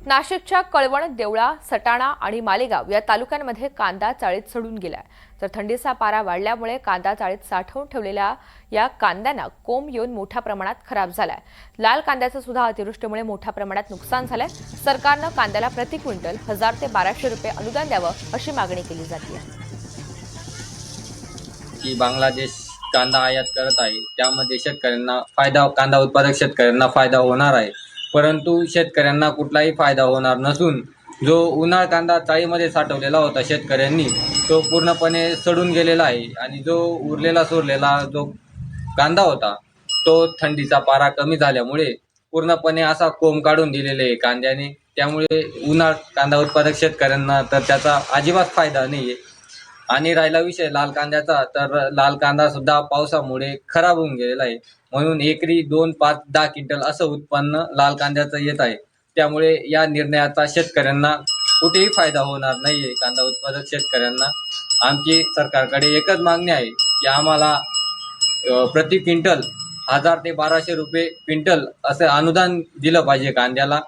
नाशिकच्या कळवण, देवळा, सटाणा आणि मालेगाव या तालुक्यांमध्ये कांदा चाळीत सडून गेलाय। तर थंडीचा पारा वाढल्यामुळे कांदा चाळीत साठवून ठेवलेल्या या कांद्यांना कोंब येऊन मोठ्या प्रमाणात खराब झालाय। लाल कांद्याचं सुद्धा अतिवृष्टीमुळे मोठ्या प्रमाणात नुकसान झालंय। सरकारनं कांद्याला प्रति क्विंटल 1000 ते 1200 रुपये अनुदान द्यावं अशी मागणी केली जाते। की बांगलादेश कांदा आयात करत आहे, त्यामध्ये शेतकऱ्यांना फायदा, कांदा उत्पादक शेतकऱ्यांना फायदा होणार आहे। परंतु शेतकऱ्यांना कुठलाही फायदा होणार नसून जो उन्हाळ कांदा चाळीमध्ये साठवलेला होता शेतकऱ्यांनी, तो पूर्णपणे सडून गेलेला आहे आणि जो उरलेला सुरलेला जो कांदा होता तो थंडीचा पारा कमी झाल्यामुळे पूर्णपणे असा कोंब काढून दिलेले आहे कांद्याने। त्यामुळे उन्हाळ कांदा उत्पादक शेतकऱ्यांना तर त्याचा अजिबात फायदा नाही आहे। आणि राहिला विषय लाल कांद्याचा, तर लाल कांदा सुद्धा पावसामुळे खराब होऊन गेलेला आहे। म्हणून एकरी 2, 5, 10 क्विंटल असं उत्पन्न लाल कांद्याचं येत आहे। त्यामुळे या निर्णयाचा शेतकऱ्यांना कुठेही फायदा होणार नाहीये। कांदा उत्पादक शेतकऱ्यांना आमची सरकारकडे एकच मागणी आहे की आम्हाला प्रति क्विंटल 1000 ते 1200 रुपये क्विंटल असं अनुदान दिलं पाहिजे कांद्याला।